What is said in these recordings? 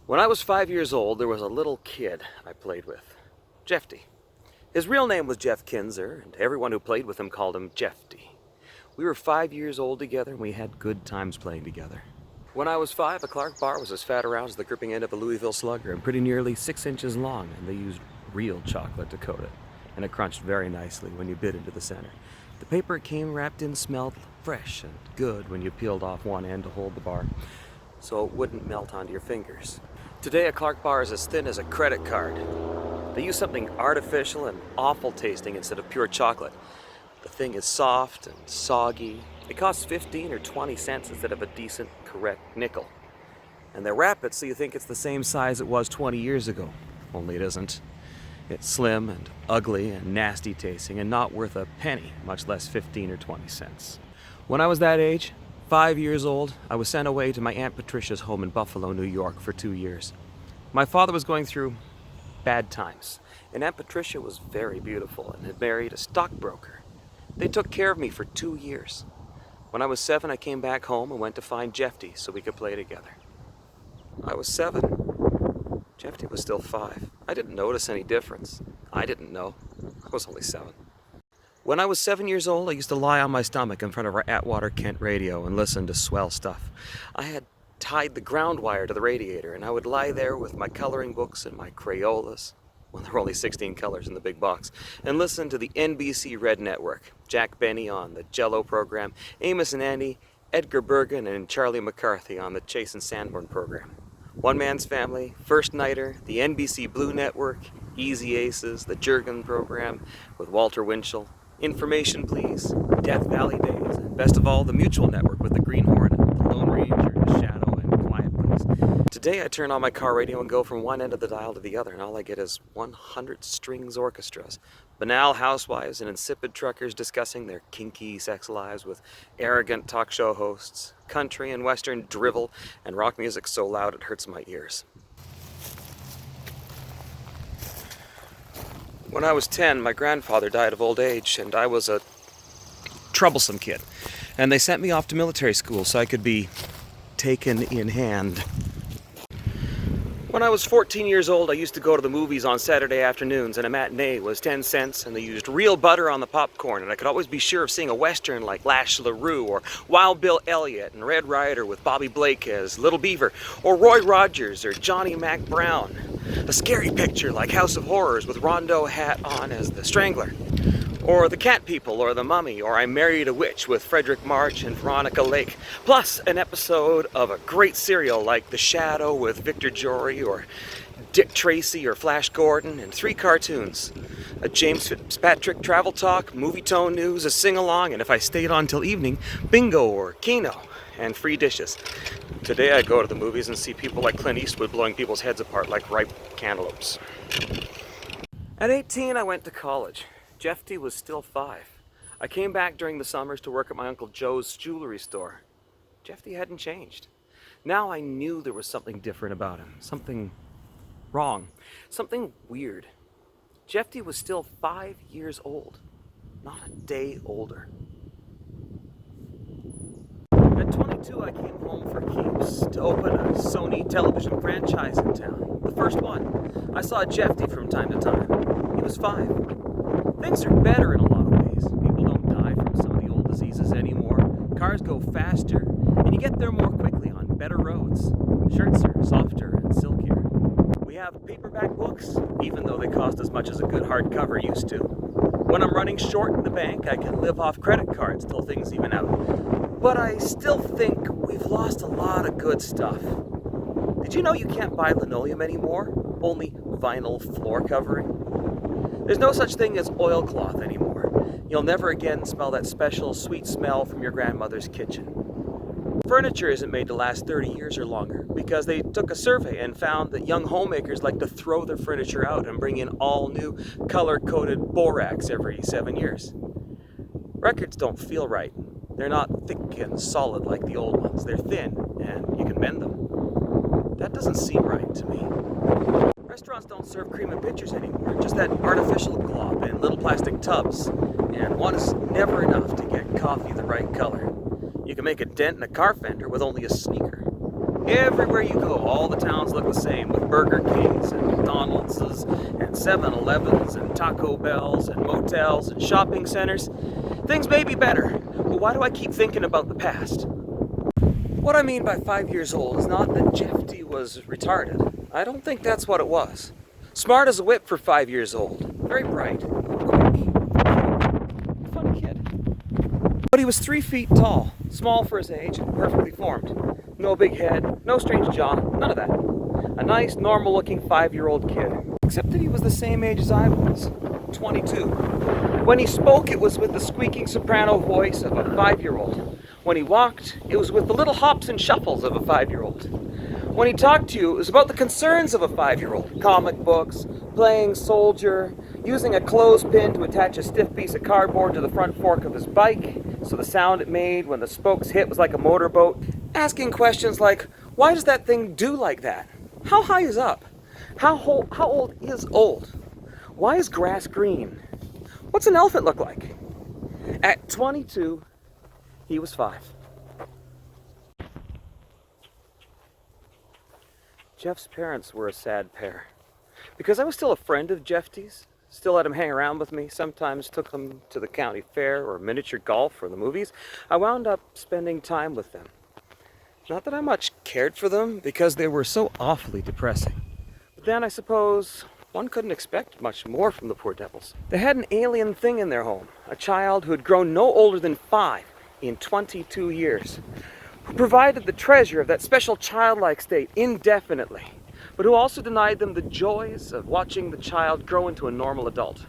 When I was 5 years old, there was a little kid I played with, Jeffty. His real name was Jeff Kinser, and everyone who played with him called him Jeffty. We were 5 years old together, and we had good times playing together. When I was 5, a Clark bar was as fat around as the gripping end of a Louisville Slugger and pretty nearly 6 inches long, and they used real chocolate to coat it, and it crunched very nicely when you bit into the center. The paper it came wrapped in smelled fresh and good when you peeled off one end to hold the bar, so it wouldn't melt onto your fingers. Today, a Clark bar is as thin as a credit card. They use something artificial and awful tasting instead of pure chocolate. The thing is soft and soggy. It costs 15 or 20 cents instead of a decent, correct nickel. And they wrap it so you think it's the same size it was 20 years ago, only it isn't. It's slim and ugly and nasty tasting and not worth a penny, much less 15 or 20 cents. When I was that age, 5 years old, I was sent away to my Aunt Patricia's home in Buffalo, New York for 2 years. My father was going through bad times, and Aunt Patricia was very beautiful and had married a stockbroker. They took care of me for 2 years. When I was 7, I came back home and went to find Jeffty so we could play together. I was 7. Jeffty was still 5. I didn't notice any difference. I didn't know. I was only 7. When I was 7 years old, I used to lie on my stomach in front of our Atwater Kent radio and listen to swell stuff. I had tied the ground wire to the radiator, and I would lie there with my coloring books and my Crayolas, well, there were only 16 colors in the big box, and listen to the NBC Red Network, Jack Benny on the Jell-O program, Amos and Andy, Edgar Bergen, and Charlie McCarthy on the Chase and Sanborn program. One Man's Family, First Nighter, the NBC Blue Network, Easy Aces, the Jurgen program with Walter Winchell, Information Please, Death Valley Days, and best of all, the Mutual Network with the Green Hornet, the Lone Ranger, the Shadow, and Quiet Please. Today I turn on my car radio and go from one end of the dial to the other, and all I get is 100 strings orchestras, banal housewives and insipid truckers discussing their kinky sex lives with arrogant talk show hosts, country and western drivel, and rock music so loud it hurts my ears. When I was 10, my grandfather died of old age, and I was a troublesome kid. And they sent me off to military school so I could be taken in hand. When I was 14 years old, I used to go to the movies on Saturday afternoons, and a matinee was 10 cents, and they used real butter on the popcorn, and I could always be sure of seeing a western like Lash LaRue, or Wild Bill Elliott, and Red Ryder with Bobby Blake as Little Beaver, or Roy Rogers, or Johnny Mac Brown. A scary picture like House of Horrors with Rondeau hat on as the Strangler. Or The Cat People, or The Mummy, or I Married a Witch with Frederick March and Veronica Lake. Plus an episode of a great serial like The Shadow with Victor Jory, or Dick Tracy, or Flash Gordon, and 3 cartoons. A James Fitzpatrick travel talk, movie tone news, a sing-along, and if I stayed on till evening, bingo or keno, and free dishes. Today I go to the movies and see people like Clint Eastwood blowing people's heads apart like ripe cantaloupes. At 18, I went to college. Jeffty was still 5. I came back during the summers to work at my Uncle Joe's jewelry store. Jeffty hadn't changed. Now I knew there was something different about him, something wrong, something weird. Jeffty was still 5 years old, not a day older. At 22, I came home for keeps to open a Sony television franchise in town, the first one. I saw Jeffty from time to time. He was 5. Things are better in a lot of ways. People don't die from some of the old diseases anymore. Cars go faster, and you get there more quickly on better roads. Shirts are softer and silkier. We have paperback books, even though they cost as much as a good hardcover used to. When I'm running short in the bank, I can live off credit cards till things even out. But I still think we've lost a lot of good stuff. Did you know you can't buy linoleum anymore? Only vinyl floor covering? There's no such thing as oilcloth anymore. You'll never again smell that special sweet smell from your grandmother's kitchen. Furniture isn't made to last 30 years or longer because they took a survey and found that young homemakers like to throw their furniture out and bring in all new color-coded borax every 7 years. Records don't feel right. They're not thick and solid like the old ones. They're thin and you can bend them. That doesn't seem right to me. Restaurants don't serve cream in pitchers anymore, just that artificial glop in little plastic tubs. And one is never enough to get coffee the right color. You can make a dent in a car fender with only a sneaker. Everywhere you go, all the towns look the same, with Burger Kings and McDonald's and 7-Elevens and Taco Bells and motels and shopping centers. Things may be better, but why do I keep thinking about the past? What I mean by 5 years old is not that Jeffty was retarded. I don't think that's what it was. Smart as a whip for 5 years old. Very bright. Quick. Funny kid. But he was 3 feet tall, small for his age, and perfectly formed. No big head, no strange jaw, none of that. A nice, normal-looking 5-year-old kid. Except that he was the same age as I was, 22. When he spoke, it was with the squeaking soprano voice of a 5-year-old. When he walked, it was with the little hops and shuffles of a 5-year-old. When he talked to you, it was about the concerns of a 5-year-old. Comic books, playing soldier, using a clothespin to attach a stiff piece of cardboard to the front fork of his bike, so the sound it made when the spokes hit was like a motorboat. Asking questions like, why does that thing do like that? How high is up? How old is old? Why is grass green? What's an elephant look like? At 22, he was 5. Jeff's parents were a sad pair. Because I was still a friend of Jeffty's, still let him hang around with me, sometimes took him to the county fair or miniature golf or the movies, I wound up spending time with them. Not that I much cared for them, because they were so awfully depressing. But then I suppose one couldn't expect much more from the poor devils. They had an alien thing in their home, a child who had grown no older than 5 in 22 years, who provided the treasure of that special childlike state indefinitely, but who also denied them the joys of watching the child grow into a normal adult.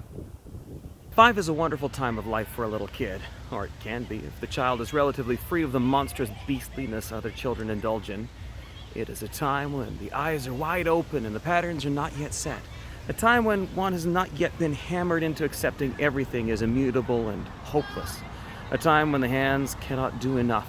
5 is a wonderful time of life for a little kid, or it can be if the child is relatively free of the monstrous beastliness other children indulge in. It is a time when the eyes are wide open and the patterns are not yet set. A time when one has not yet been hammered into accepting everything as immutable and hopeless. A time when the hands cannot do enough.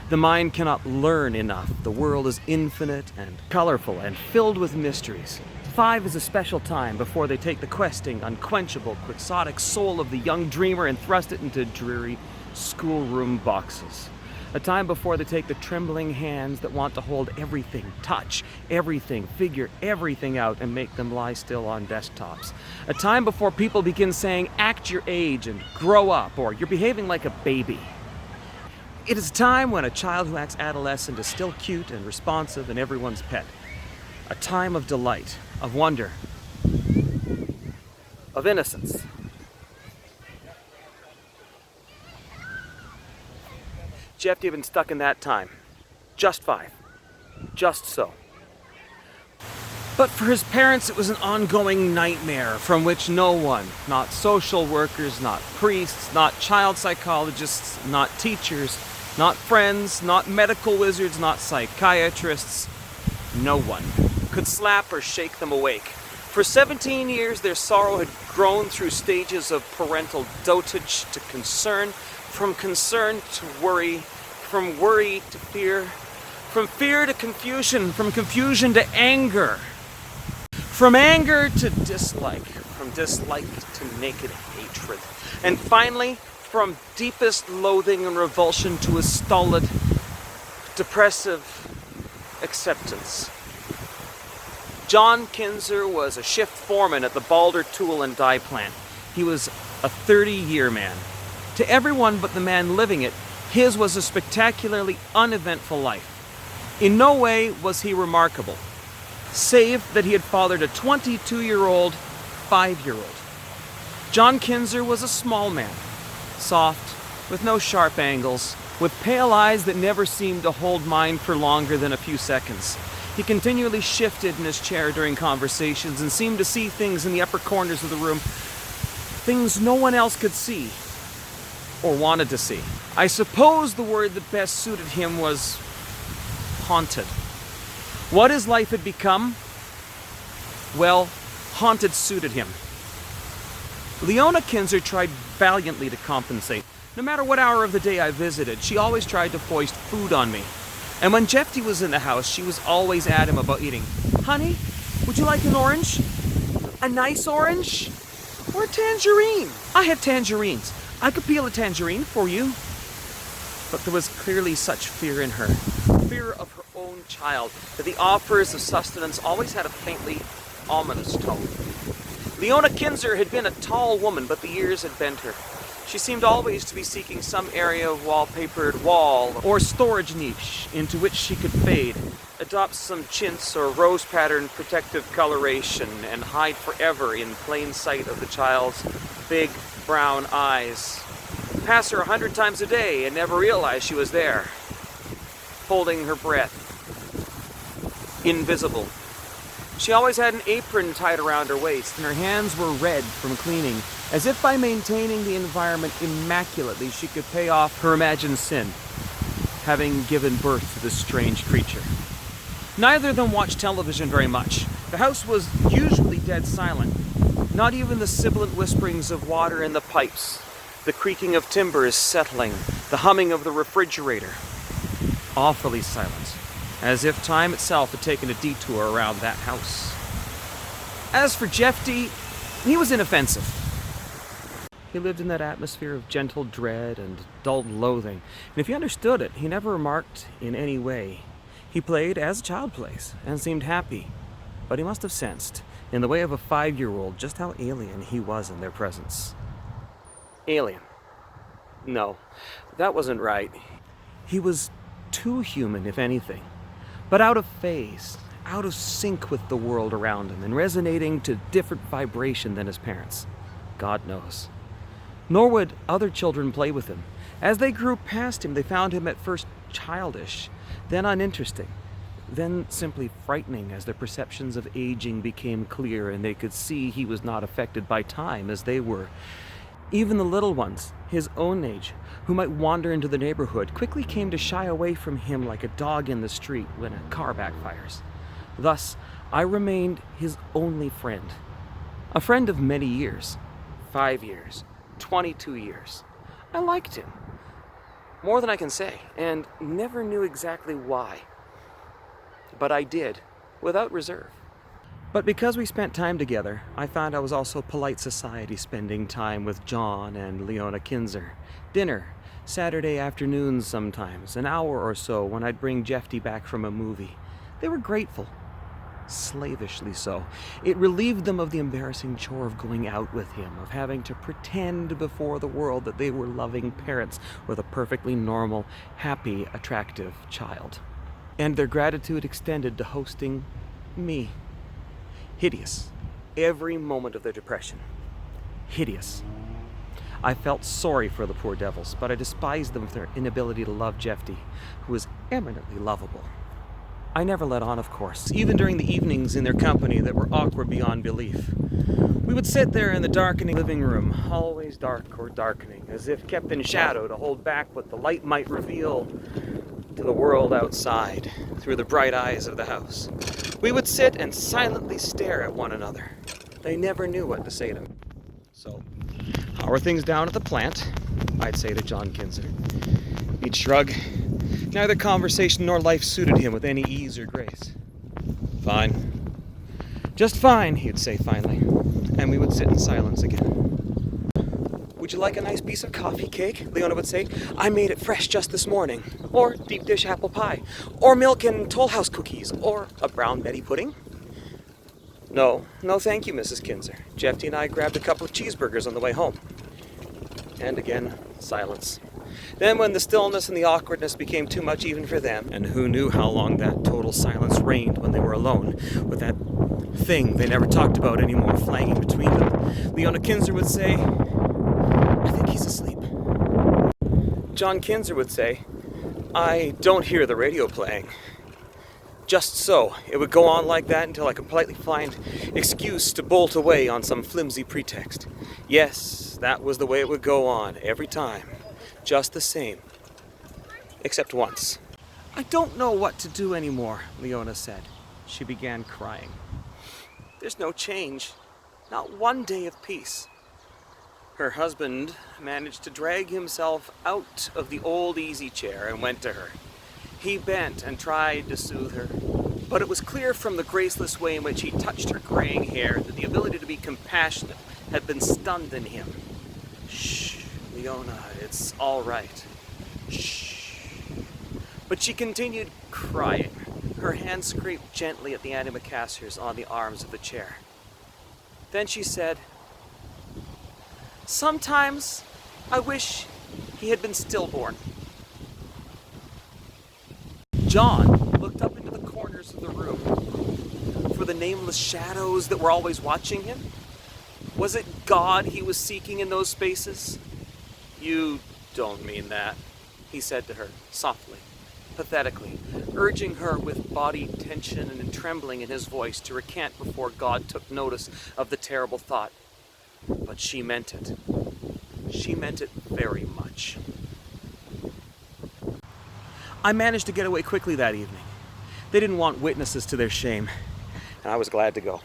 The mind cannot learn enough. The world is infinite and colorful and filled with mysteries. 5 is a special time before they take the questing, unquenchable, quixotic soul of the young dreamer and thrust it into dreary schoolroom boxes. A time before they take the trembling hands that want to hold everything, touch everything, figure everything out, and make them lie still on desktops. A time before people begin saying, act your age and grow up, or you're behaving like a baby. It is a time when a child who acts adolescent is still cute and responsive and everyone's pet. A time of delight, of wonder, of innocence. Jeffty had been stuck in that time. Just 5. Just so. But for his parents, it was an ongoing nightmare from which no one, not social workers, not priests, not child psychologists, not teachers, not friends, not medical wizards, not psychiatrists, no one could slap or shake them awake. For 17 years, their sorrow had grown through stages of parental dotage to concern, from concern to worry, from worry to fear, from fear to confusion, from confusion to anger, from anger to dislike, from dislike to naked hatred, and finally, from deepest loathing and revulsion to a stolid, depressive acceptance. John Kinser was a shift foreman at the Balder Tool and Die Plant. He was a 30-year man. To everyone but the man living it, his was a spectacularly uneventful life. In no way was he remarkable, save that he had fathered a 22-year-old, 5-year-old. John Kinser was a small man, soft, with no sharp angles, with pale eyes that never seemed to hold mine for longer than a few seconds. He continually shifted in his chair during conversations and seemed to see things in the upper corners of the room, things no one else could see or wanted to see. I suppose the word that best suited him was haunted. What his life had become, well, haunted suited him. Leona Kinser tried valiantly to compensate. No matter what hour of the day I visited, she always tried to foist food on me. And when Jeffty was in the house, she was always at him about eating. Honey, would you like an orange? A nice orange? Or a tangerine? I have tangerines. I could peel a tangerine for you. But there was clearly such fear in her. Fear of her own child, that the offers of sustenance always had a faintly ominous tone. Leona Kinser had been a tall woman, but the years had bent her. She seemed always to be seeking some area of wallpapered wall or storage niche into which she could fade, adopt some chintz or rose-patterned protective coloration, and hide forever in plain sight of the child's big brown eyes. Pass her 100 times a day and never realize she was there, holding her breath, invisible. She always had an apron tied around her waist, and her hands were red from cleaning, as if by maintaining the environment immaculately she could pay off her imagined sin, having given birth to this strange creature. Neither of them watched television very much. The house was usually dead silent. Not even the sibilant whisperings of water in the pipes, the creaking of timbers settling, the humming of the refrigerator. Awfully silent, as if time itself had taken a detour around that house. As for Jeffty, he was inoffensive. He lived in that atmosphere of gentle dread and dull loathing, and if he understood it, he never remarked in any way. He played as a child plays, and seemed happy, but he must have sensed, in the way of a 5-year-old, just how alien he was in their presence. Alien? No, that wasn't right. He was too human, if anything, but out of phase, out of sync with the world around him, and resonating to different vibration than his parents. God knows. Nor would other children play with him. As they grew past him, they found him at first childish, then uninteresting, then simply frightening as their perceptions of aging became clear and they could see he was not affected by time as they were. Even the little ones, his own age, who might wander into the neighborhood, quickly came to shy away from him like a dog in the street when a car backfires. Thus, I remained his only friend. A friend of many years. 5 years. 22 years. I liked him. More than I can say, and never knew exactly why. But I did, without reserve. But because we spent time together, I found I was also polite society spending time with John and Leona Kinser. Dinner, Saturday afternoons sometimes, an hour or so when I'd bring Jeffty back from a movie. They were grateful. Slavishly so. It relieved them of the embarrassing chore of going out with him, of having to pretend before the world that they were loving parents with a perfectly normal, happy, attractive child. And their gratitude extended to hosting me. Hideous. Every moment of their depression. Hideous. I felt sorry for the poor devils, but I despised them for their inability to love Jeffty, who was eminently lovable. I never let on, of course, even during the evenings in their company that were awkward beyond belief. We would sit there in the darkening living room, always dark or darkening, as if kept in shadow to hold back what the light might reveal to the world outside through the bright eyes of the house. We would sit and silently stare at one another. They never knew what to say to me. So, how are things down at the plant? I'd say to John Kinser. He'd shrug. Neither conversation nor life suited him with any ease or grace. Fine. Just fine, he'd say finally, and we would sit in silence again. Would you like a nice piece of coffee cake? Leona would say. I made it fresh just this morning. Or deep dish apple pie. Or milk and Toll House cookies. Or a brown Betty pudding. No thank you, Mrs. Kinser. Jeffty and I grabbed a couple of cheeseburgers on the way home. And again, silence. Then when the stillness and the awkwardness became too much even for them, and who knew how long that total silence reigned when they were alone, with that thing they never talked about anymore flanging between them, Leona Kinser would say, I think he's asleep. John Kinser would say, I don't hear the radio playing. Just so, it would go on like that until I could politely find excuse to bolt away on some flimsy pretext. Yes, that was the way it would go on, every time. Just the same. Except once. I don't know what to do anymore, Leona said. She began crying. There's no change. Not one day of peace. Her husband managed to drag himself out of the old easy chair and went to her. He bent and tried to soothe her, but it was clear from the graceless way in which he touched her graying hair that the ability to be compassionate had been stunned in him. Shh, Leona, it's all right. Shh. But she continued crying. Her hand scraped gently at the antimacassars on the arms of the chair. Then she said, "Sometimes I wish he had been stillborn." John looked up into the corners of the room for the nameless shadows that were always watching him. Was it God he was seeking in those spaces? "You don't mean that," he said to her, softly, pathetically, urging her with body tension and trembling in his voice to recant before God took notice of the terrible thought. But she meant it. She meant it very much. I managed to get away quickly that evening. They didn't want witnesses to their shame, and I was glad to go.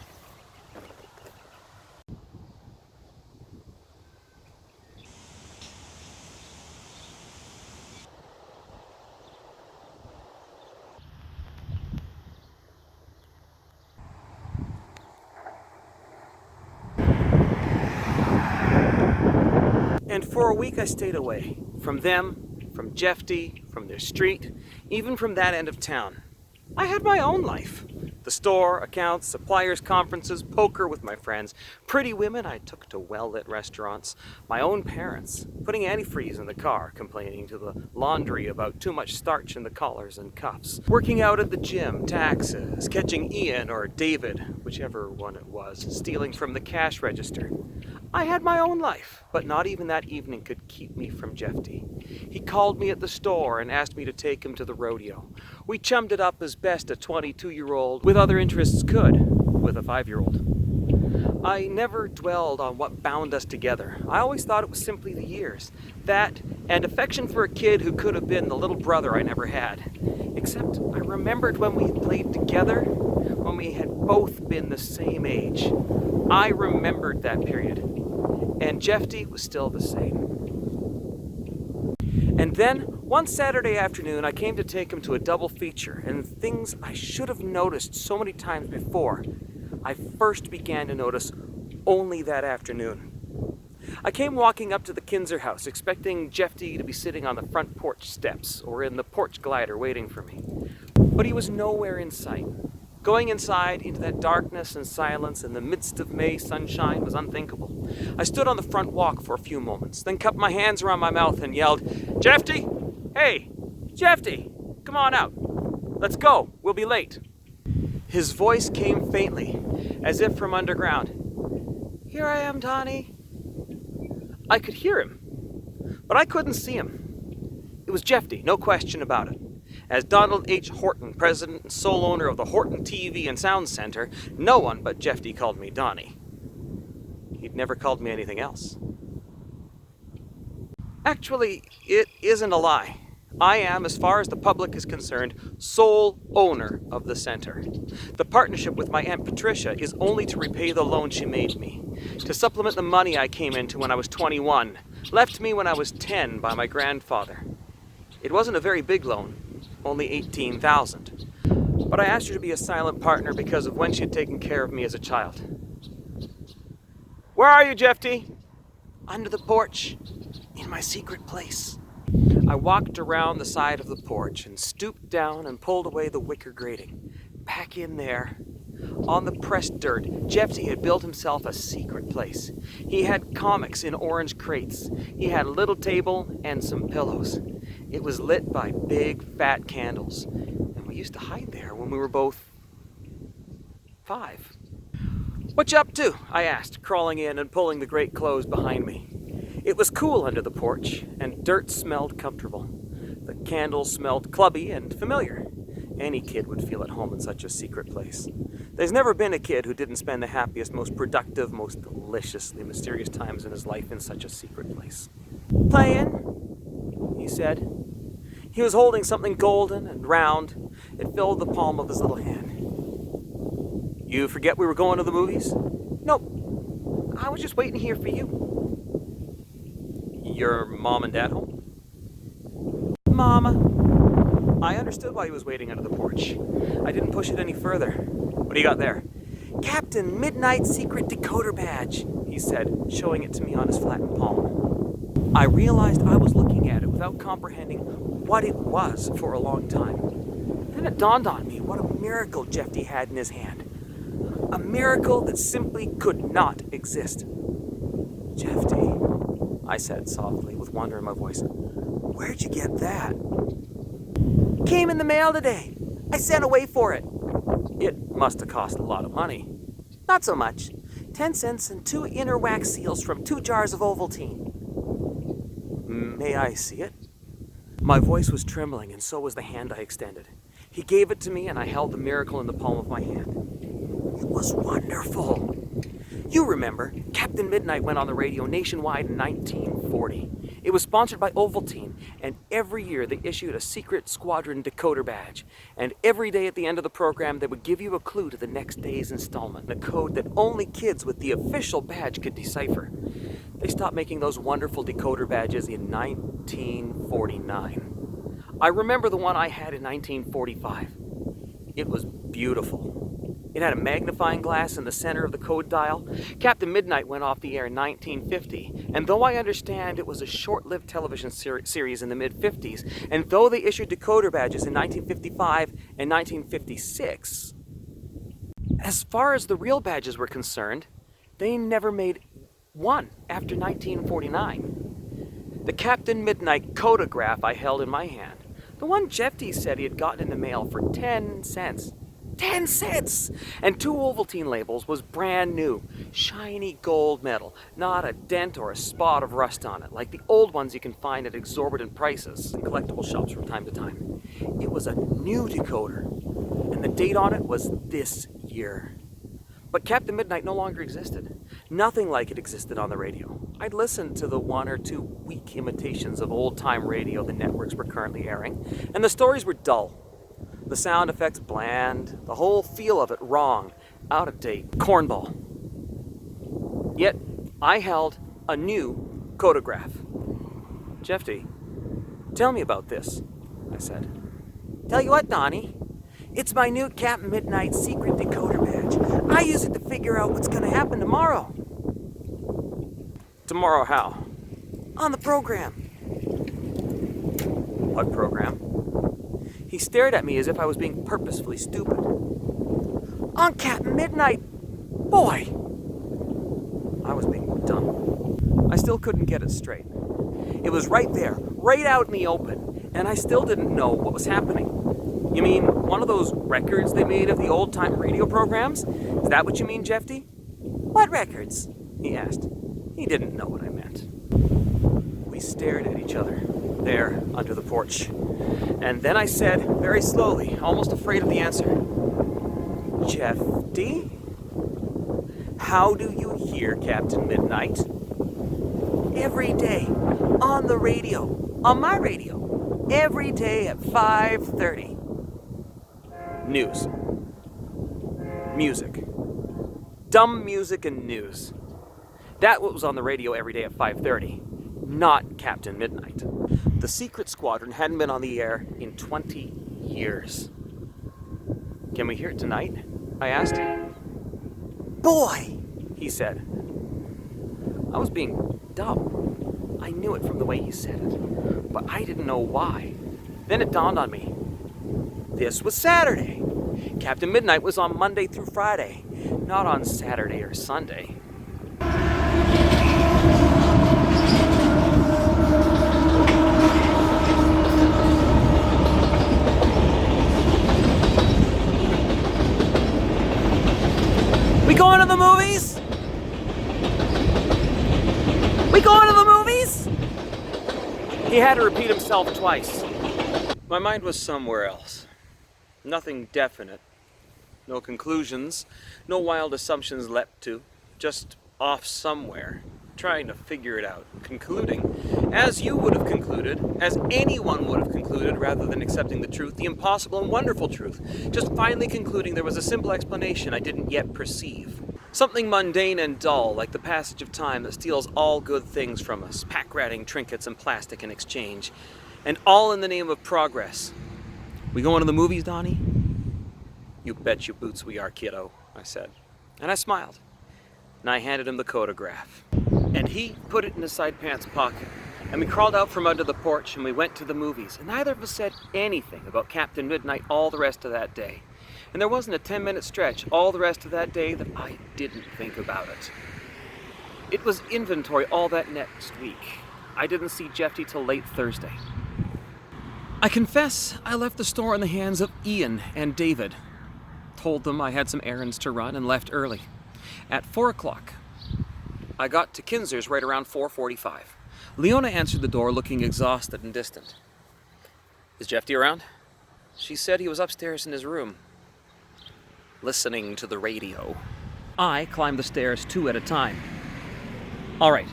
And for a week I stayed away. From them, from Jeffty, from their street, even from that end of town. I had my own life. The store, accounts, suppliers, conferences, poker with my friends, pretty women I took to well-lit restaurants, my own parents, putting antifreeze in the car, complaining to the laundry about too much starch in the collars and cuffs, working out at the gym, taxes, catching Ian or David, whichever one it was, stealing from the cash register. I had my own life, but not even that evening could keep me from Jeffty. He called me at the store and asked me to take him to the rodeo. We chummed it up as best a 22-year-old with other interests could, with a 5-year-old. I never dwelled on what bound us together. I always thought it was simply the years. That, and affection for a kid who could have been the little brother I never had. Except I remembered when we had played together, when we had both been the same age. I remembered that period. And Jeffty was still the same. And then, one Saturday afternoon, I came to take him to a double feature, and things I should have noticed so many times before, I first began to notice only that afternoon. I came walking up to the Kinser house, expecting Jeffty to be sitting on the front porch steps or in the porch glider waiting for me. But he was nowhere in sight. Going inside into that darkness and silence in the midst of May sunshine was unthinkable. I stood on the front walk for a few moments, then cupped my hands around my mouth and yelled, "Jeffty! Hey, Jeffty! Come on out. Let's go. We'll be late." His voice came faintly, as if from underground. "Here I am, Donnie." I could hear him, but I couldn't see him. It was Jeffty, no question about it. As Donald H. Horton, president and sole owner of the Horton TV and Sound Center, no one but Jeffty called me Donnie. He'd never called me anything else. Actually, it isn't a lie. I am, as far as the public is concerned, sole owner of the center. The partnership with my Aunt Patricia is only to repay the loan she made me, to supplement the money I came into when I was 21, left me when I was 10 by my grandfather. It wasn't a very big loan, only $18,000. But I asked her to be a silent partner because of when she had taken care of me as a child. "Where are you, Jeffty?" "Under the porch, in my secret place." I walked around the side of the porch and stooped down and pulled away the wicker grating. Back in there, on the pressed dirt, Jeffty had built himself a secret place. He had comics in orange crates. He had a little table and some pillows. It was lit by big, fat candles, and we used to hide there when we were both 5. "What you up to?" I asked, crawling in and pulling the great clothes behind me. It was cool under the porch, and dirt smelled comfortable. The candles smelled clubby and familiar. Any kid would feel at home in such a secret place. There's never been a kid who didn't spend the happiest, most productive, most deliciously mysterious times in his life in such a secret place. "Playing?" he said. He was holding something golden and round. It filled the palm of his little hand. "You forget we were going to the movies?" "Nope. I was just waiting here for you." "Your mom and dad home?" "Mama." I understood why he was waiting under the porch. I didn't push it any further. "What do you got there?" "Captain Midnight Secret Decoder Badge," he said, showing it to me on his flattened palm. I realized I was looking at it without comprehending what it was for a long time. Then Then it dawned on me what a miracle Jeffty had in his hand. A miracle that simply could not exist. "Jeffty," I said softly with wonder in my voice, "where'd you get that?" "Came in the mail today. I sent away for it." "It must have cost a lot of money." "Not so much. 10 cents and 2 inner wax seals from 2 jars of Ovaltine." "May I see it?" My voice was trembling, and so was the hand I extended. He gave it to me, and I held the miracle in the palm of my hand. It was wonderful. You remember, Captain Midnight went on the radio nationwide in 1940. It was sponsored by Ovaltine, and every year they issued a secret squadron decoder badge. And every day at the end of the program, they would give you a clue to the next day's installment, a code that only kids with the official badge could decipher. They stopped making those wonderful decoder badges in 1949. I remember the one I had in 1945. It was beautiful. It had a magnifying glass in the center of the code dial. Captain Midnight went off the air in 1950, and though I understand it was a short-lived television series in the mid-50s, and though they issued decoder badges in 1955 and 1956, as far as the real badges were concerned, they never made one after 1949. The Captain Midnight codograph I held in my hand, the one Jeffty said he had gotten in the mail for 10 cents. 10 cents! And 2 Ovaltine labels, was brand new. Shiny gold metal. Not a dent or a spot of rust on it, like the old ones you can find at exorbitant prices in collectible shops from time to time. It was a new decoder, and the date on it was this year. But Captain Midnight no longer existed. Nothing like it existed on the radio. I'd listened to the 1 or 2 weak imitations of old-time radio the networks were currently airing, and the stories were dull. The sound effects bland, the whole feel of it wrong, out of date, cornball. Yet, I held a new codograph. "Jeffty, tell me about this," I said. "Tell you what, Donnie, it's my new Captain Midnight secret decoder badge. I use it to figure out what's gonna happen tomorrow." "Tomorrow how?" "On the program." "What program?" He stared at me as if I was being purposefully stupid. "On Captain Midnight, boy!" I was being dumb. I still couldn't get it straight. It was right there, right out in the open, and I still didn't know what was happening. "You mean one of those records they made of the old-time radio programs? Is that what you mean, Jeffty?" "What records?" he asked. He didn't know what I meant. We stared at each other, there under the porch. And then I said, very slowly, almost afraid of the answer, "Jeffty, how do you hear Captain Midnight?" "Every day, on the radio, on my radio, every day at 5:30. "News. Music. Dumb music and news. That was on the radio every day at 5:30. Not Captain Midnight. The secret squadron hadn't been on the air in 20 years. "Can we hear it tonight?" I asked. "Boy!" he said. I was being dumb. I knew it from the way he said it, but I didn't know why. Then it dawned on me. This was Saturday. Captain Midnight was on Monday through Friday, not on Saturday or Sunday. "We going to the movies? We going to the movies?" He had to repeat himself twice. My mind was somewhere else. Nothing definite. No conclusions. No wild assumptions leapt to. Just off somewhere. Trying to figure it out. Concluding, as you would have concluded, as anyone would have concluded rather than accepting the truth, the impossible and wonderful truth. Just finally concluding there was a simple explanation I didn't yet perceive. Something mundane and dull, like the passage of time that steals all good things from us, pack-ratting trinkets and plastic in exchange. And all in the name of progress. "We going to the movies, Donnie?" "You bet your boots we are, kiddo," I said. And I smiled. And I handed him the codograph. And he put it in his side pants pocket And we crawled out from under the porch and we went to the movies, and neither of us said anything about Captain Midnight all the rest of that day. And there wasn't a 10-minute stretch all the rest of that day that I didn't think about it. It was inventory all that next week. I didn't see Jeffty till late Thursday. I confess I left the store in the hands of Ian and David. Told them I had some errands to run and left early. At 4 o'clock, I got to Kinsers right around 4:45. Leona answered the door looking exhausted and distant. Is Jeffty around? She said he was upstairs in his room, listening to the radio. I climbed the stairs 2 at a time. All right,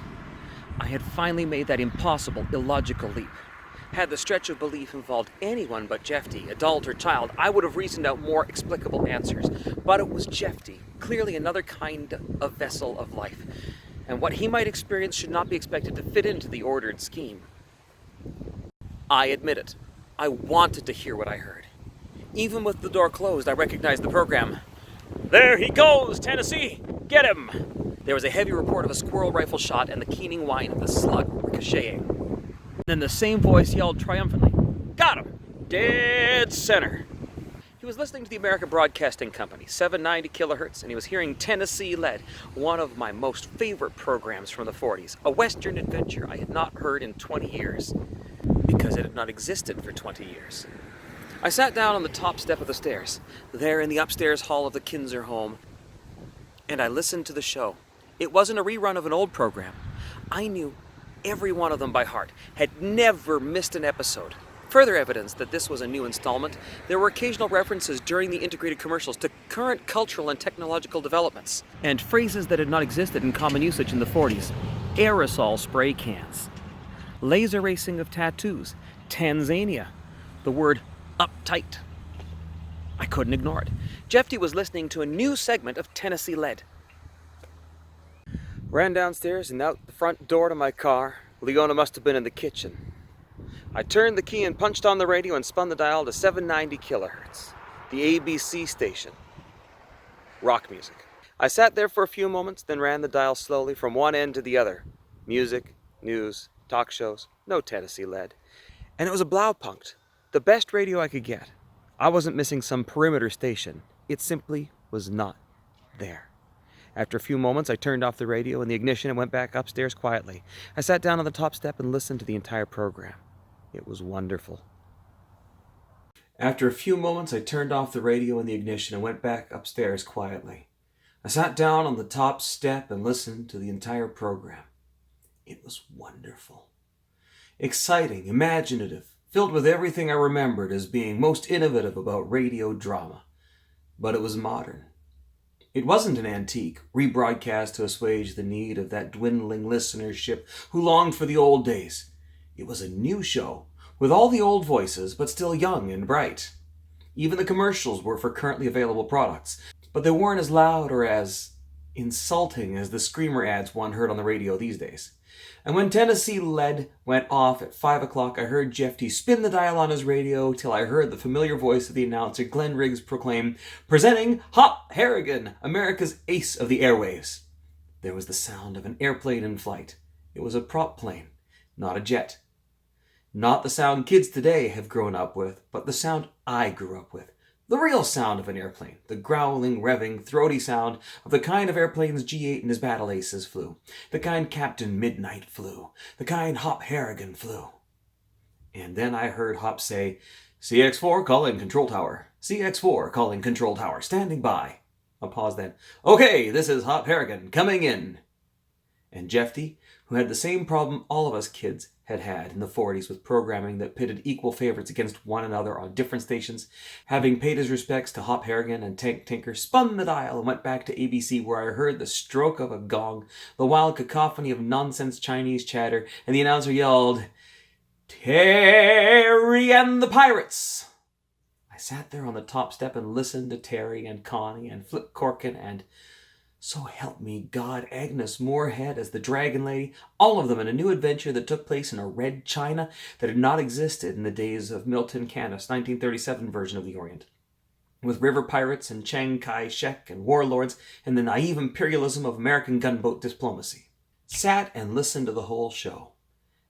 I had finally made that impossible, illogical leap. Had the stretch of belief involved anyone but Jeffty, adult or child, I would have reasoned out more explicable answers. But it was Jeffty, clearly another kind of vessel of life. And what he might experience should not be expected to fit into the ordered scheme. I admit it. I wanted to hear what I heard. Even with the door closed, I recognized the program. There he goes, Tennessee! Get him! There was a heavy report of a squirrel rifle shot and the keening whine of the slug ricocheting. Then the same voice yelled triumphantly, Got him! Dead center! He was listening to the American Broadcasting Company, 790 kilohertz, and he was hearing Tennessee Lead, one of my most favorite programs from the 40s, a Western adventure I had not heard in 20 years, because it had not existed for 20 years. I sat down on the top step of the stairs, there in the upstairs hall of the Kinser home, and I listened to the show. It wasn't a rerun of an old program. I knew every one of them by heart, had never missed an episode. Further evidence that this was a new installment, there were occasional references during the integrated commercials to current cultural and technological developments, and phrases that had not existed in common usage in the 40s. Aerosol spray cans, laser racing of tattoos, Tanzania, the word uptight. I couldn't ignore it. Jeffty was listening to a new segment of Tennessee Lead. Ran downstairs and out the front door to my car. Leona must have been in the kitchen. I turned the key and punched on the radio and spun the dial to 790 kilohertz, the ABC station. Rock music. I sat there for a few moments, then ran the dial slowly from one end to the other. Music, news, talk shows, no Tennessee Lead. And it was a Blaupunkt, the best radio I could get. I wasn't missing some perimeter station. It simply was not there. After a few moments, I turned off the radio and the ignition and went back upstairs quietly. I sat down on the top step and listened to the entire program. It was wonderful. After a few moments, I turned off the radio and the ignition and went back upstairs quietly. I sat down on the top step and listened to the entire program. It was wonderful. Exciting, imaginative, filled with everything I remembered as being most innovative about radio drama. But it was modern. It wasn't an antique, rebroadcast to assuage the need of that dwindling listenership who longed for the old days. It was a new show, with all the old voices, but still young and bright. Even the commercials were for currently available products, but they weren't as loud or as insulting as the screamer ads one heard on the radio these days. And when Tennessee Lead went off at 5 o'clock, I heard Jeffty spin the dial on his radio till I heard the familiar voice of the announcer, Glenn Riggs, proclaim, "Presenting Hop Harrigan, America's ace of the airwaves." There was the sound of an airplane in flight. It was a prop plane, not a jet. Not the sound kids today have grown up with, but the sound I grew up with. The real sound of an airplane, the growling, revving, throaty sound of the kind of airplanes G8 and his battle aces flew, the kind Captain Midnight flew, the kind Hop Harrigan flew. And then I heard Hop say, "CX4 calling control tower, CX4 calling control tower, standing by." A pause then. "Okay, this is Hop Harrigan, coming in." And Jeffty, who had the same problem all of us kids had in the 40s with programming that pitted equal favorites against one another on different stations, having paid his respects to Hop Harrigan and Tank Tinker, spun the dial and went back to ABC, where I heard the stroke of a gong, the wild cacophony of nonsense Chinese chatter, and the announcer yelled, "Terry and the Pirates!" I sat there on the top step and listened to Terry and Connie and Flip Corkin and, so help me God, Agnes Moorehead as the Dragon Lady, all of them in a new adventure that took place in a red China that had not existed in the days of Milton Caniff's 1937 version of the Orient, with river pirates and Chiang Kai-shek and warlords and the naive imperialism of American gunboat diplomacy. Sat and listened to the whole show.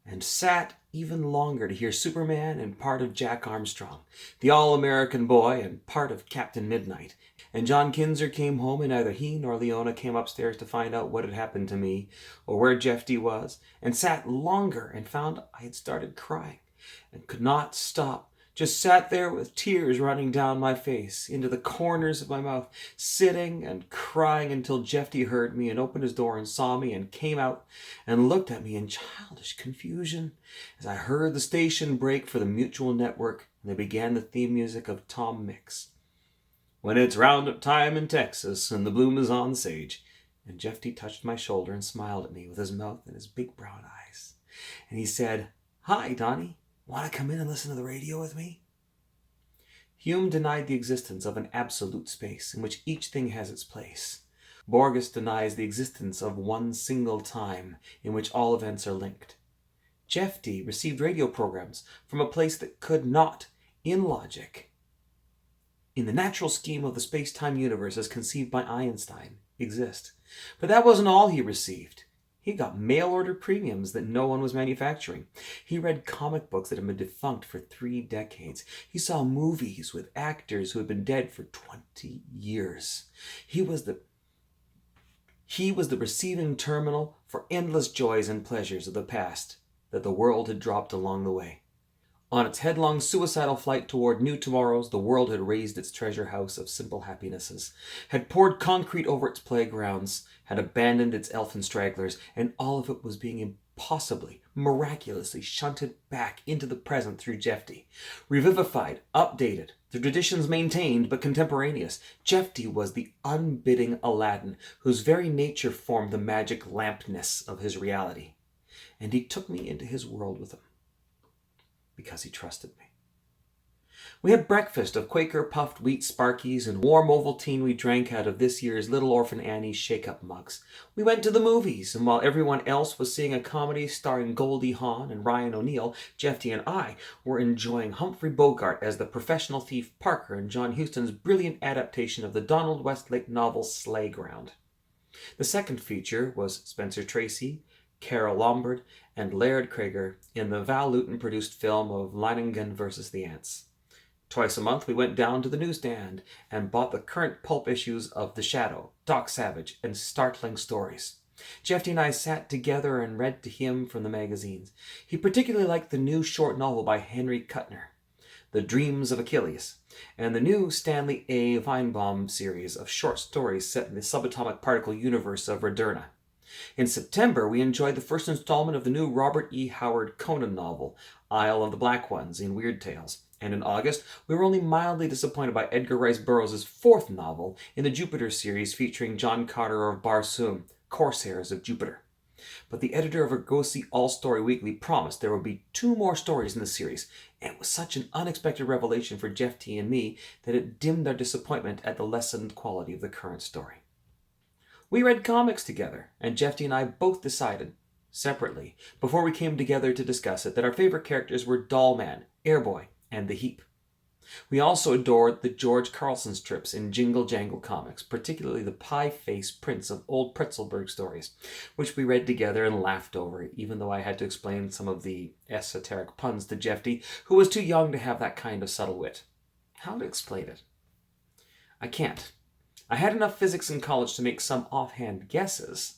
and sat even longer to hear Superman and part of Jack Armstrong, the All-American Boy and part of Captain Midnight. And John Kinser came home, and neither he nor Leona came upstairs to find out what had happened to me or where Jeffty was, and sat longer and found I had started crying and could not stop. Just sat there with tears running down my face, into the corners of my mouth, sitting and crying until Jeffty heard me and opened his door and saw me and came out and looked at me in childish confusion as I heard the station break for the Mutual Network and they began the theme music of Tom Mix. When it's roundup time in Texas and the bloom is on sage. And Jeffty touched my shoulder and smiled at me with his mouth and his big brown eyes. And he said, "Hi, Donnie. Want to come in and listen to the radio with me?" Hume denied the existence of an absolute space in which each thing has its place. Borges denies the existence of one single time in which all events are linked. Jeffty received radio programs from a place that could not, in logic, in the natural scheme of the space-time universe as conceived by Einstein, exist. But that wasn't all he received. He got mail-order premiums that no one was manufacturing. He read comic books that had been defunct for 3 decades. He saw movies with actors who had been dead for 20 years. He was the receiving terminal for endless joys and pleasures of the past that the world had dropped along the way. On its headlong suicidal flight toward new tomorrows, the world had raised its treasure house of simple happinesses, had poured concrete over its playgrounds, had abandoned its elfin stragglers, and all of it was being impossibly, miraculously shunted back into the present through Jeffty. Revivified, updated, the traditions maintained but contemporaneous, Jeffty was the unbidding Aladdin, whose very nature formed the magic lampness of his reality. And he took me into his world with him, because he trusted me. We had breakfast of Quaker puffed wheat Sparkies and warm Ovaltine we drank out of this year's Little Orphan Annie's shake-up mugs. We went to the movies, and while everyone else was seeing a comedy starring Goldie Hawn and Ryan O'Neal, Jeffty and I were enjoying Humphrey Bogart as the professional thief Parker and John Huston's brilliant adaptation of the Donald Westlake novel Slayground. The second feature was Spencer Tracy, Carol Lombard, and Laird Krieger in the Val Lewton-produced film of Leiningen versus the Ants. Twice a month we went down to the newsstand and bought the current pulp issues of The Shadow, Doc Savage, and Startling Stories. Jeffty and I sat together and read to him from the magazines. He particularly liked the new short novel by Henry Kuttner, The Dreams of Achilles, and the new Stanley A. Weinbaum series of short stories set in the subatomic particle universe of Radurna. In September, we enjoyed the first installment of the new Robert E. Howard Conan novel, Isle of the Black Ones in Weird Tales. And in August, we were only mildly disappointed by Edgar Rice Burroughs' fourth novel in the Jupiter series featuring John Carter of Barsoom, Corsairs of Jupiter. But the editor of Argosy All-Story Weekly promised there would be 2 more stories in the series, and it was such an unexpected revelation for Jeffty and me that it dimmed our disappointment at the lessened quality of the current story. We read comics together, and Jeffty and I both decided, separately, before we came together to discuss it, that our favorite characters were Dollman, Airboy, and The Heap. We also adored the George Carlson strips in Jingle Jangle comics, particularly the pie-face prince of old Pretzelberg stories, which we read together and laughed over, even though I had to explain some of the esoteric puns to Jeffty, who was too young to have that kind of subtle wit. How to explain it? I can't. I had enough physics in college to make some offhand guesses,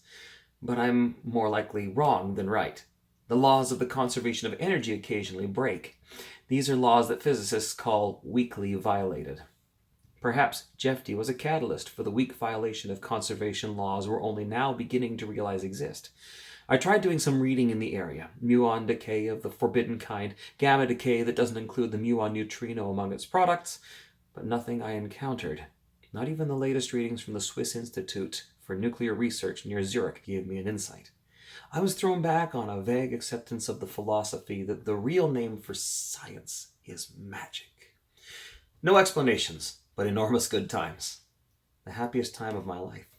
but I'm more likely wrong than right. The laws of the conservation of energy occasionally break. These are laws that physicists call weakly violated. Perhaps Jeffty was a catalyst for the weak violation of conservation laws we're only now beginning to realize exist. I tried doing some reading in the area, muon decay of the forbidden kind, gamma decay that doesn't include the muon neutrino among its products, but nothing I encountered. Not even the latest readings from the Swiss Institute for Nuclear Research near Zurich gave me an insight. I was thrown back on a vague acceptance of the philosophy that the real name for science is magic. No explanations, but enormous good times. The happiest time of my life.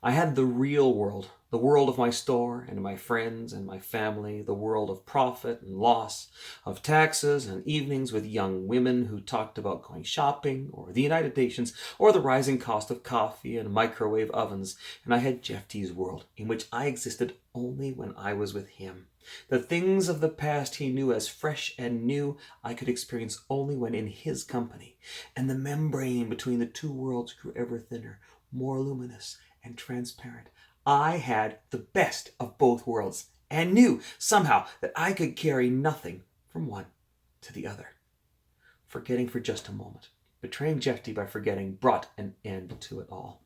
I had the real world The world of my store and my friends and my family, the world of profit and loss, of taxes and evenings with young women who talked about going shopping or the United Nations or the rising cost of coffee and microwave ovens. And I had Jeffty's world, in which I existed only when I was with him. The things of the past he knew as fresh and new I could experience only when in his company. And the membrane between the two worlds grew ever thinner, more luminous and transparent. I had the best of both worlds and knew somehow that I could carry nothing from one to the other. Forgetting for just a moment, betraying Jeffty by forgetting brought an end to it all.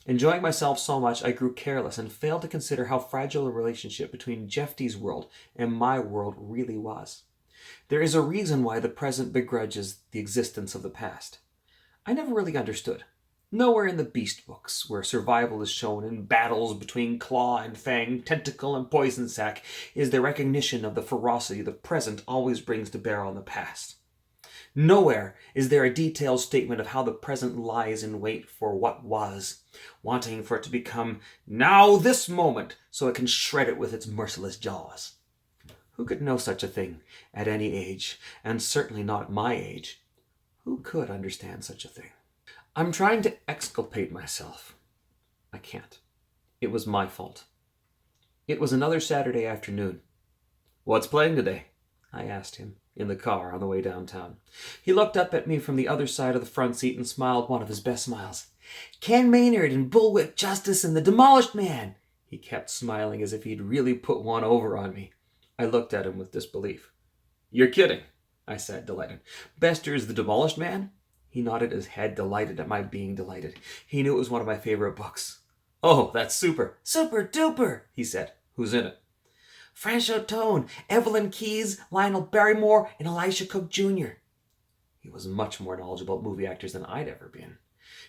Enjoying myself so much, I grew careless and failed to consider how fragile a relationship between Jeffty's world and my world really was. There is a reason why the present begrudges the existence of the past. I never really understood. Nowhere in the beast books, where survival is shown in battles between claw and fang, tentacle and poison sac, is there recognition of the ferocity the present always brings to bear on the past. Nowhere is there a detailed statement of how the present lies in wait for what was, wanting for it to become now this moment so it can shred it with its merciless jaws. Who could know such a thing at any age, and certainly not at my age? Who could understand such a thing? I'm trying to exculpate myself. I can't. It was my fault. It was another Saturday afternoon. "What's playing today?" I asked him in the car on the way downtown. He looked up at me from the other side of the front seat and smiled one of his best smiles. "Ken Maynard and Bullwhip Justice and the Demolished Man." He kept smiling as if he'd really put one over on me. I looked at him with disbelief. "You're kidding," I said, delighted. "Bester's the Demolished Man?" He nodded his head, delighted at my being delighted. He knew it was one of my favorite books. "Oh, that's super." "Super duper," he said. "Who's in it?" "Franchot Tone, Evelyn Keyes, Lionel Barrymore, and Elisha Cook Jr." He was much more knowledgeable about movie actors than I'd ever been.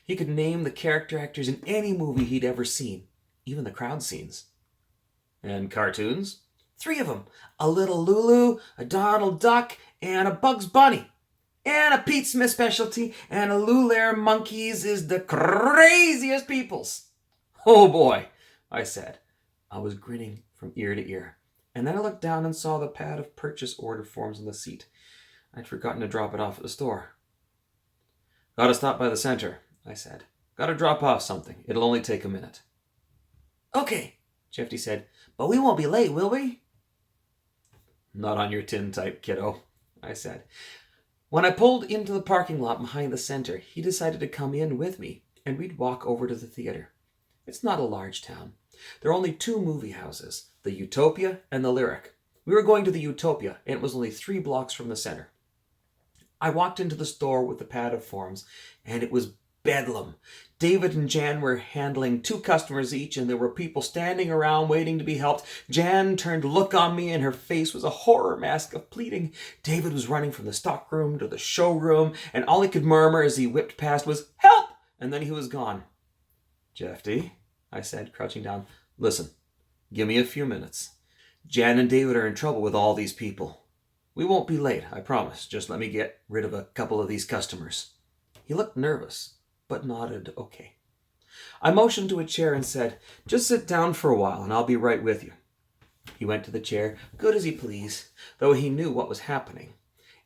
He could name the character actors in any movie he'd ever seen, even the crowd scenes. "And cartoons?" "3 of them. A Little Lulu, a Donald Duck, and a Bugs Bunny. And a Pete Smith specialty, and a Lulaire Monkeys is the craziest peoples." "Oh boy," I said. I was grinning from ear to ear. And then I looked down and saw the pad of purchase order forms on the seat. I'd forgotten to drop it off at the store. "Gotta stop by the center," I said. "Gotta drop off something. It'll only take a minute." "Okay," Jeffty said. "But we won't be late, will we?" "Not on your tin type, kiddo," I said. When I pulled into the parking lot behind the center, he decided to come in with me, and we'd walk over to the theater. It's not a large town. There are only 2 movie houses, the Utopia and the Lyric. We were going to the Utopia, and it was only 3 blocks from the center. I walked into the store with the pad of forms, and it was bedlam. David and Jan were handling 2 customers each, and there were people standing around waiting to be helped. Jan turned to look on me, and her face was a horror mask of pleading. David was running from the stockroom to the showroom, and all he could murmur as he whipped past was, "Help!" And then he was gone. "Jeffty," I said, crouching down, "listen, give me a few minutes. Jan and David are in trouble with all these people. We won't be late, I promise. Just let me get rid of a couple of these customers." He looked nervous, but nodded okay. I motioned to a chair and said, "Just sit down for a while and I'll be right with you." He went to the chair, good as he pleased, though he knew what was happening,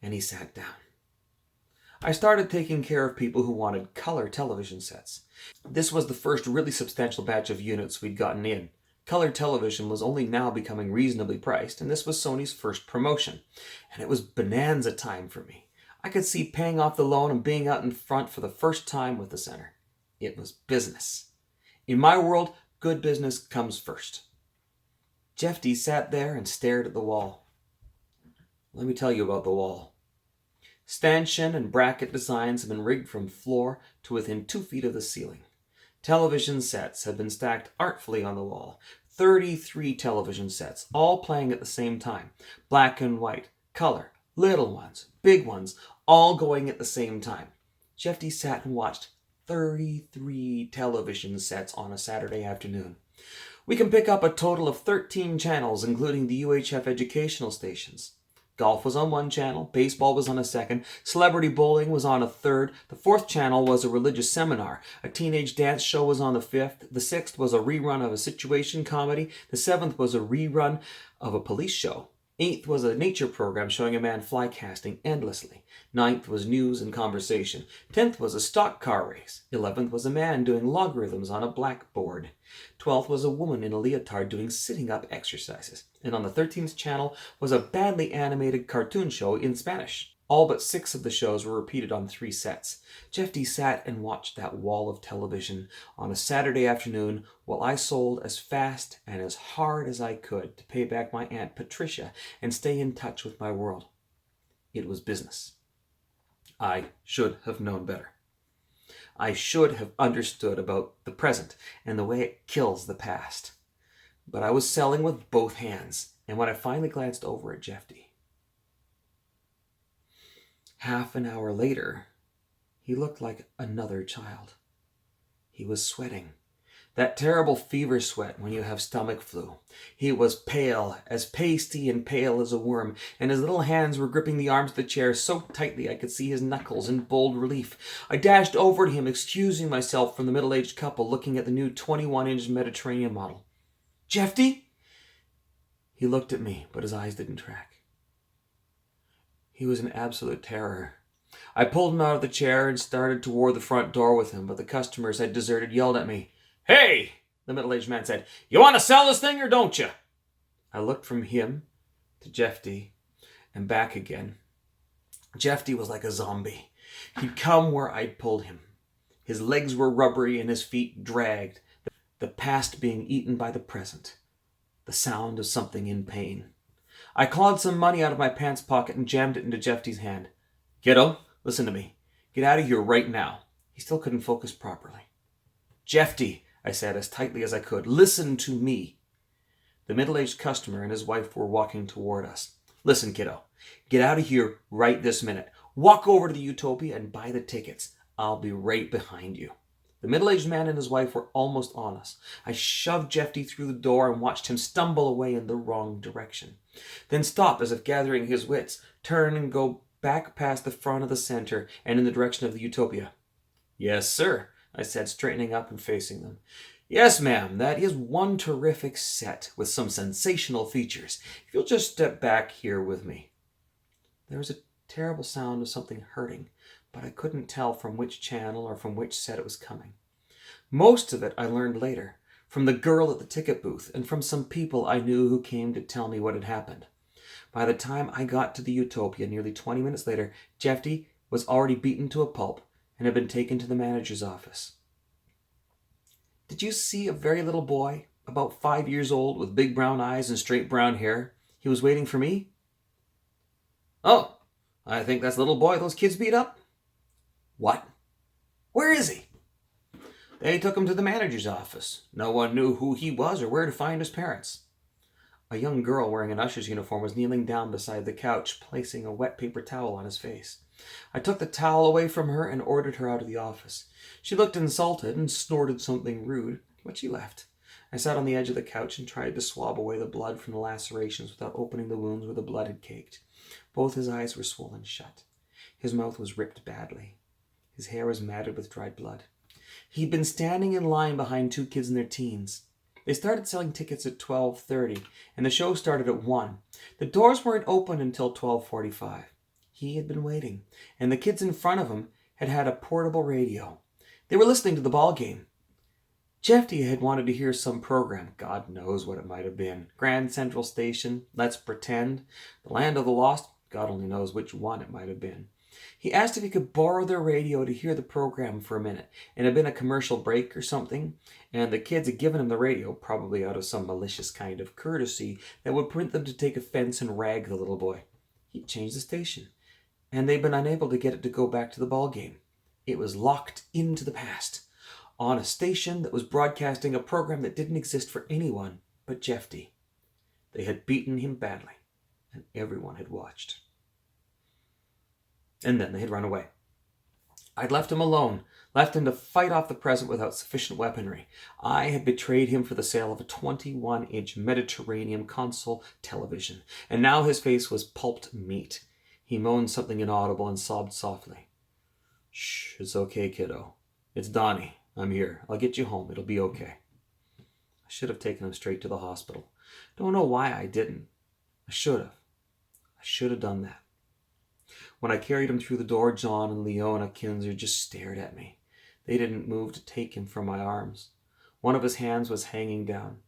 and he sat down. I started taking care of people who wanted color television sets. This was the first really substantial batch of units we'd gotten in. Color television was only now becoming reasonably priced, and this was Sony's first promotion, and it was bonanza time for me. I could see paying off the loan and being out in front for the first time with the center. It was business. In my world, good business comes first. Jeffty sat there and stared at the wall. Let me tell you about the wall. Stanchion and bracket designs have been rigged from floor to within 2 feet of the ceiling. Television sets have been stacked artfully on the wall. 33 television sets, all playing at the same time. Black and white, color, little ones, big ones, all going at the same time. Jeffty sat and watched 33 television sets on a Saturday afternoon. We can pick up a total of 13 channels, including the UHF educational stations. Golf was on one channel, baseball was on a second, celebrity bowling was on a third, the fourth channel was a religious seminar, a teenage dance show was on the fifth, the sixth was a rerun of a situation comedy, the seventh was a rerun of a police show. Eighth was a nature program showing a man fly casting endlessly. Ninth was news and conversation. 10th was a stock car race. 11th was a man doing logarithms on a blackboard. 12th was a woman in a leotard doing sitting up exercises. And on the 13th channel was a badly animated cartoon show in Spanish. All but 6 of the shows were repeated on 3 sets. Jeffty sat and watched that wall of television on a Saturday afternoon while I sold as fast and as hard as I could to pay back my Aunt Patricia and stay in touch with my world. It was business. I should have known better. I should have understood about the present and the way it kills the past. But I was selling with both hands, and when I finally glanced over at Jeffty, half an hour later, he looked like another child. He was sweating. That terrible fever sweat when you have stomach flu. He was pale, as pasty and pale as a worm, and his little hands were gripping the arms of the chair so tightly I could see his knuckles in bold relief. I dashed over to him, excusing myself from the middle-aged couple looking at the new 21-inch Mediterranean model. "Jeffty?" He looked at me, but his eyes didn't track. He was an absolute terror. I pulled him out of the chair and started toward the front door with him, but the customers had deserted, yelled at me. "Hey!" the middle-aged man said. "You want to sell this thing or don't you?" I looked from him to Jeffty and back again. Jeffty was like a zombie. He'd come where I'd pulled him. His legs were rubbery and his feet dragged, the past being eaten by the present, the sound of something in pain. I clawed some money out of my pants pocket and jammed it into Jeffty's hand. "Kiddo, listen to me. Get out of here right now." He still couldn't focus properly. "Jeffty," I said as tightly as I could, "listen to me." The middle-aged customer and his wife were walking toward us. "Listen, kiddo. Get out of here right this minute. Walk over to the Utopia and buy the tickets. I'll be right behind you." The middle-aged man and his wife were almost on us. I shoved Jeffty through the door and watched him stumble away in the wrong direction. Then stop as if gathering his wits, turn and go back past the front of the center and in the direction of the Utopia. "Yes, sir," I said, straightening up and facing them. "Yes, ma'am, that is one terrific set with some sensational features. If you'll just step back here with me." There was a terrible sound of something hurting, but I couldn't tell from which channel or from which set it was coming. Most of it I learned later, from the girl at the ticket booth and from some people I knew who came to tell me what had happened. By the time I got to the Utopia nearly 20 minutes later, Jeffty was already beaten to a pulp and had been taken to the manager's office. "Did you see a very little boy, about 5 years old, with big brown eyes and straight brown hair? He was waiting for me." "Oh, I think that's the little boy those kids beat up." "What? Where is he?" "They took him to the manager's office. No one knew who he was or where to find his parents." A young girl wearing an usher's uniform was kneeling down beside the couch, placing a wet paper towel on his face. I took the towel away from her and ordered her out of the office. She looked insulted and snorted something rude, but she left. I sat on the edge of the couch and tried to swab away the blood from the lacerations without opening the wounds where the blood had caked. Both his eyes were swollen shut. His mouth was ripped badly. His hair was matted with dried blood. He'd been standing in line behind 2 kids in their teens. They started selling tickets at 12:30, and the show started at 1. The doors weren't open until 12:45. He had been waiting, and the kids in front of him had had a portable radio. They were listening to the ball game. Jeffty had wanted to hear some program. God knows what it might have been. Grand Central Station, Let's Pretend, The Land of the Lost. God only knows which one it might have been. He asked if he could borrow their radio to hear the program for a minute. It had been a commercial break or something, and the kids had given him the radio, probably out of some malicious kind of courtesy that would permit them to take offense and rag the little boy. He'd changed the station, and they'd been unable to get it to go back to the ball game. It was locked into the past, on a station that was broadcasting a program that didn't exist for anyone but Jeffty. They had beaten him badly, and everyone had watched. And then they had run away. I'd left him alone, left him to fight off the present without sufficient weaponry. I had betrayed him for the sale of a 21-inch Mediterranean console television, and now his face was pulped meat. He moaned something inaudible and sobbed softly. "Shh, it's okay, kiddo. It's Donnie. I'm here. I'll get you home. It'll be okay." I should have taken him straight to the hospital. Don't know why I didn't. I should have. I should have done that. When I carried him through the door, John and Leona Kinser just stared at me. They didn't move to take him from my arms. One of his hands was hanging down.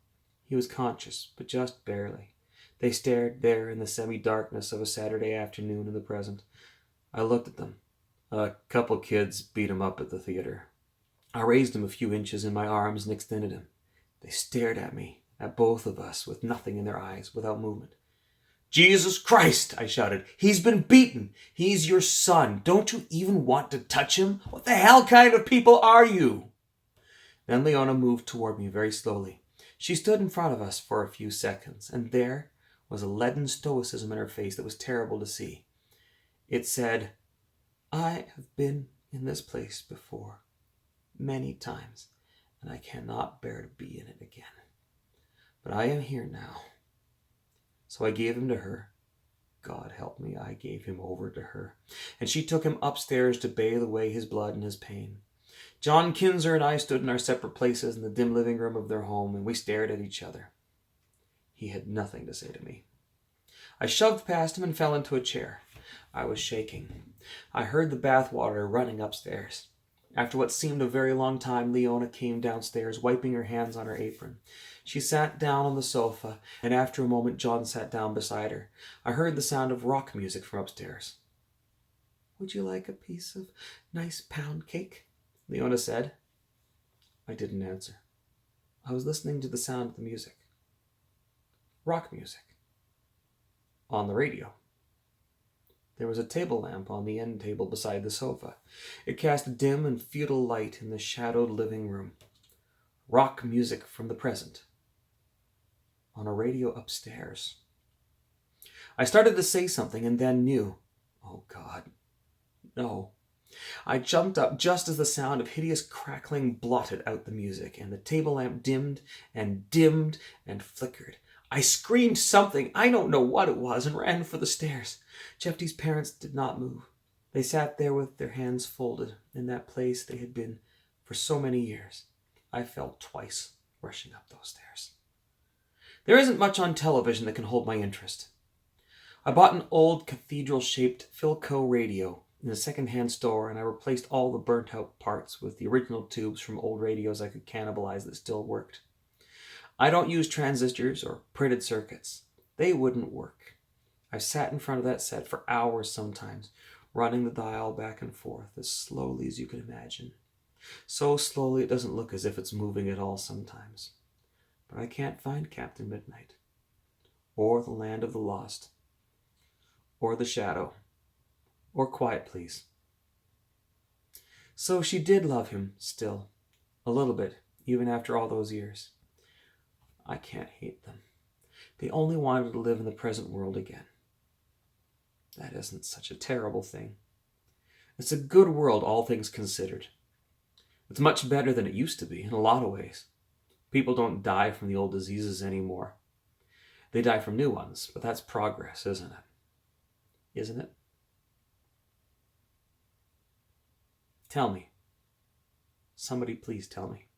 He was conscious, but just barely. They stared there in the semi-darkness of a Saturday afternoon in the present. I looked at them. A couple kids beat him up at the theater. I raised him a few inches in my arms and extended him. They stared at me, at both of us, with nothing in their eyes, without movement. "Jesus Christ!" I shouted. "He's been beaten. He's your son. Don't you even want to touch him? What the hell kind of people are you?" Then Leona moved toward me very slowly. She stood in front of us for a few seconds, and there was a leaden stoicism in her face that was terrible to see. It said, "I have been in this place before, many times, and I cannot bear to be in it again. But I am here now." So I gave him to her. God help me, I gave him over to her. And she took him upstairs to bathe away his blood and his pain. John Kinser and I stood in our separate places in the dim living room of their home, and we stared at each other. He had nothing to say to me. I shoved past him and fell into a chair. I was shaking. I heard the bathwater running upstairs. After what seemed a very long time, Leona came downstairs, wiping her hands on her apron. She sat down on the sofa, and after a moment John sat down beside her. I heard the sound of rock music from upstairs. "Would you like a piece of nice pound cake?" Leona said. I didn't answer. I was listening to the sound of the music. Rock music. On the radio. There was a table lamp on the end table beside the sofa. It cast a dim and futile light in the shadowed living room. Rock music from the present. On a radio upstairs. I started to say something and then knew. Oh God, no. I jumped up just as the sound of hideous crackling blotted out the music, and the table lamp dimmed and flickered. I screamed something, I don't know what it was, and ran for the stairs. Jeffty's parents did not move. They sat there with their hands folded in that place they had been for so many years. I fell twice rushing up those stairs. There isn't much on television that can hold my interest. I bought an old cathedral-shaped Philco radio in a second-hand store, and I replaced all the burnt-out parts with the original tubes from old radios I could cannibalize that still worked. I don't use transistors or printed circuits. They wouldn't work. I've sat in front of that set for hours sometimes, running the dial back and forth as slowly as you can imagine. So slowly it doesn't look as if it's moving at all sometimes. But I can't find Captain Midnight, or the Land of the Lost, or The Shadow, or Quiet Please. So she did love him still, a little bit, even after all those years. I can't hate them. They only wanted to live in the present world again. That isn't such a terrible thing. It's a good world, all things considered. It's much better than it used to be in a lot of ways. People don't die from the old diseases anymore. They die from new ones, but that's progress, isn't it? Isn't it? Tell me. Somebody please tell me.